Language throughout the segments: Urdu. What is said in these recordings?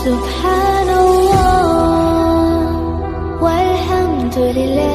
سبحان اللہ والحمد للہ۔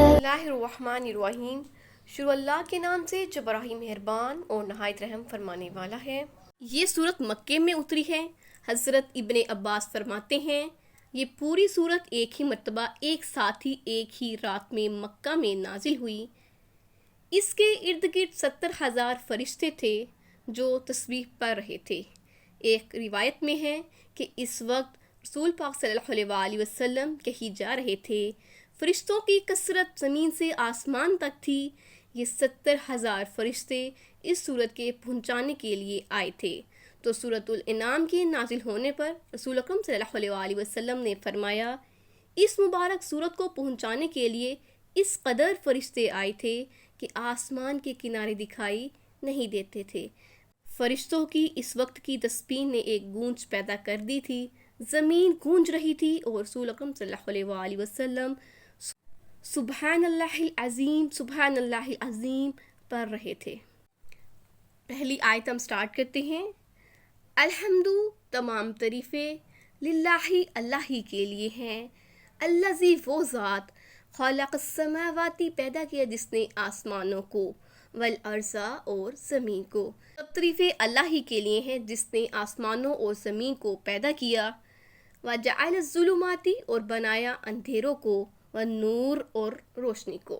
بسم اللہ الرحمن الرحیم۔ شروع اللہ کے نام سے جو بڑا ہی مہربان اور نہایت رحم فرمانے والا ہے۔ یہ سورت مکے میں اتری ہے۔ حضرت ابن عباس فرماتے ہیں یہ پوری سورت ایک ہی مرتبہ ایک ساتھ ہی ایک ہی رات میں مکہ میں نازل ہوئی۔ اس کے ارد گرد 70,000 فرشتے تھے جو تسبیح پڑھ رہے تھے۔ ایک روایت میں ہے کہ اس وقت رسول پاک صلی اللہ علیہ وسلم کہیں جا رہے تھے۔ فرشتوں کی کثرت زمین سے آسمان تک تھی۔ یہ 70,000 فرشتے اس سورت کے پہنچانے کے لیے آئے تھے۔ تو سورۃ الانعام کے نازل ہونے پر رسول اکرم صلی اللہ علیہ وسلم نے فرمایا اس مبارک سورت کو پہنچانے کے لیے اس قدر فرشتے آئے تھے کہ آسمان کے کنارے دکھائی نہیں دیتے تھے۔ فرشتوں کی اس وقت کی تسبیح نے ایک گونج پیدا کر دی تھی۔ زمین گونج رہی تھی اور رسول اکرم صلی اللہ علیہ وسلم سبحان اللہ العظیم سبحان اللہ العظیم پڑھ رہے تھے۔ پہلی آیت ہم سٹارٹ کرتے ہیں۔ الحمد، تمام تعریفیں للہ، اللہ ہی کے لیے ہیں۔ الذی، وہ ذات، خلق السماوات، پیدا کیا جس نے آسمانوں کو، والارض، اور زمین کو۔ سب تعریفیں اللہ ہی کے لیے ہیں جس نے آسمانوں اور زمین کو پیدا کیا۔ وجعل الظلمات، اور بنایا اندھیروں کو، والنور، اور روشنی کو۔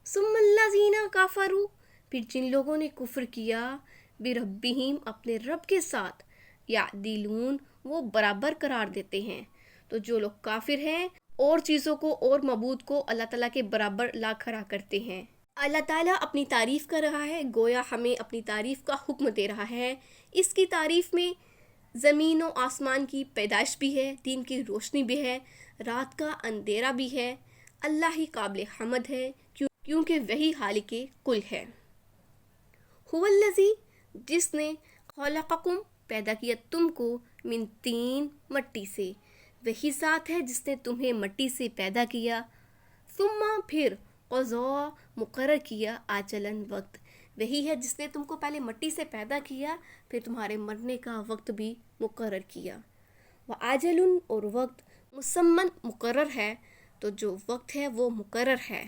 ثم الذین کفروا، پھر جن لوگوں نے کفر کیا، بربہم، اپنے رب کے ساتھ، یعدلون، وہ برابر قرار دیتے ہیں۔ تو جو لوگ کافر ہیں اور چیزوں کو اور معبود کو اللہ تعالیٰ کے برابر لا کھڑا کرتے ہیں۔ اللہ تعالیٰ اپنی تعریف کر رہا ہے، گویا ہمیں اپنی تعریف کا حکم دے رہا ہے۔ اس کی تعریف میں زمین و آسمان کی پیدائش بھی ہے، دن کی روشنی بھی ہے، رات کا اندھیرا بھی ہے۔ اللہ ہی قابل حمد ہے کیونکہ وہی خالق کل ہے۔ هو الذی، جس نے خلقکم، پیدا کیا تم کو، من طین، مٹی سے، وہی ذات ہے جس نے تمہیں مٹی سے پیدا کیا۔ ثم، پھر، قضا، مقرر کیا، آجلاً، وقت، وہی ہے جس نے تم کو پہلے مٹی سے پیدا کیا پھر تمہارے مرنے کا وقت بھی مقرر کیا۔ وآجل، اور وقت، مسمن، مقرر ہے، تو جو وقت ہے وہ مقرر ہے،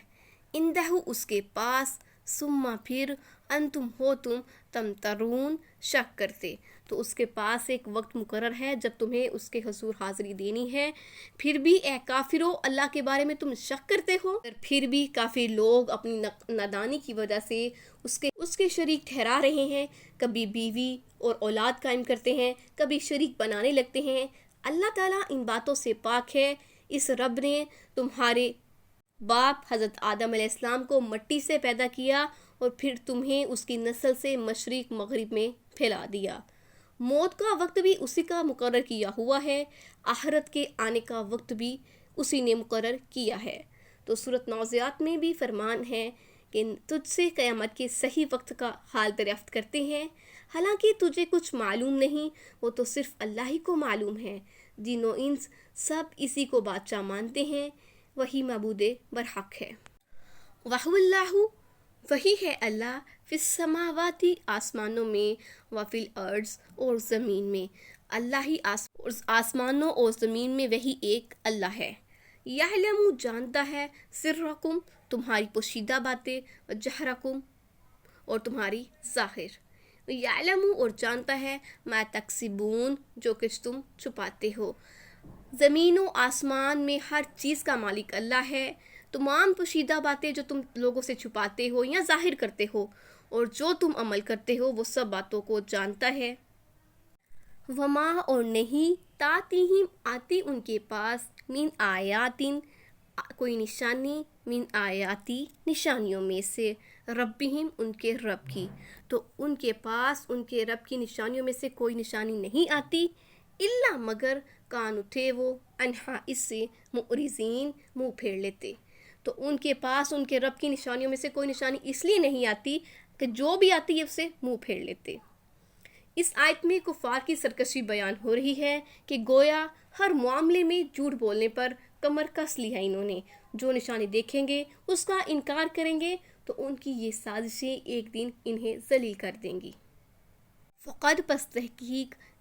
عندہ، اس کے پاس، ثم، پھر، انتم، ہو تم، تمترون، شک کرتے، تو اس کے پاس ایک وقت مقرر ہے جب تمہیں اس کے حضور حاضری دینی ہے۔ پھر بھی اے کافرو، اللہ کے بارے میں تم شک کرتے ہو۔ پھر بھی کافر لوگ اپنی نادانی کی وجہ سے اس کے شریک ٹھہرا رہے ہیں، کبھی بیوی اور اولاد قائم کرتے ہیں، کبھی شریک بنانے لگتے ہیں۔ اللہ تعالیٰ ان باتوں سے پاک ہے۔ اس رب نے تمہارے باپ حضرت آدم علیہ السلام کو مٹی سے پیدا کیا اور پھر تمہیں اس کی نسل سے مشرق مغرب میں پھیلا دیا۔ موت کا وقت بھی اسی کا مقرر کیا ہوا ہے، آخرت کے آنے کا وقت بھی اسی نے مقرر کیا ہے۔ تو سورۃ نازعات میں بھی فرمان ہے کہ تجھ سے قیامت کے صحیح وقت کا حال دریافت کرتے ہیں، حالانکہ تجھے کچھ معلوم نہیں، وہ تو صرف اللہ ہی کو معلوم ہے۔ جن و انس سب اسی کو بادشاہ مانتے ہیں، وہی معبود برحق ہے۔ وَهُوَ اللَّهُ، وہی ہے اللہ، فی السماوات، آسمانوں میں، وفی الارض، اور زمین میں۔ اللہ ہی آسمانوں اور زمین میں وہی ایک اللہ ہے۔ یعلم، جانتا ہے، سرکم، تمہاری پوشیدہ باتیں، وجہرکم، اور تمہاری ظاہر۔ یعلم، اور جانتا ہے، ما تکسبون، جو کچھ تم چھپاتے ہو۔ زمین و آسمان میں ہر چیز کا مالک اللہ ہے۔ تمام پوشیدہ باتیں جو تم لوگوں سے چھپاتے ہو یا ظاہر کرتے ہو اور جو تم عمل کرتے ہو وہ سب باتوں کو جانتا ہے۔ وما، اور نہیں، تاتیہم، آتی ان کے پاس، من آیاتن، کوئی نشانی، من آیاتی، نشانیوں میں سے، ربہم، ان کے رب کی، تو ان کے پاس ان کے رب کی نشانیوں میں سے کوئی نشانی نہیں آتی، الا، مگر، کانو، تھے وہ، انہا، اس سے، معرضین، منہ پھیر لیتے۔ تو ان کے پاس ان کے رب کی نشانیوں میں سے کوئی نشانی اس لیے نہیں آتی کہ جو بھی آتی ہے اس سے منہ پھیر لیتے۔ اس آیت میں کفار کی سرکشی بیان ہو رہی ہے کہ گویا ہر معاملے میں جھوٹ بولنے پر کمر کس لی ہے انہوں نے، جو نشانی دیکھیں گے اس کا انکار کریں گے تو ان کی یہ سازشیں ایک دن انہیں ذلیل کر دیں گی۔ فقد، پس تحقیق،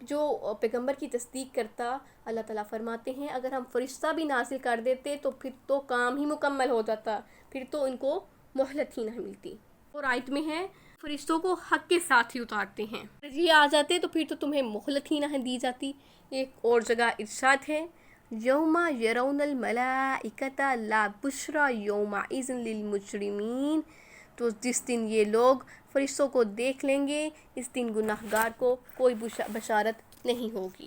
جو پیغمبر کی تصدیق کرتا، اللہ تعالیٰ فرماتے ہیں اگر ہم فرشتہ بھی نازل کر دیتے تو پھر تو کام ہی مکمل ہو جاتا، پھر تو ان کو مہلت ہی نہ ملتی۔ اور آیت میں ہے فرشتوں کو حق کے ساتھ ہی اتارتے ہیں، یہ آ جاتے تو پھر تو تمہیں مہلت ہی نہ دی جاتی۔ ایک اور جگہ ارشاد ہے یوم یرون الملائکۃ لا بشری یومئذ للمجرمین، تو جس دن یہ لوگ فرشتوں کو دیکھ لیں گے اس دن گناہگار کو کوئی بشارت نہیں ہوگی۔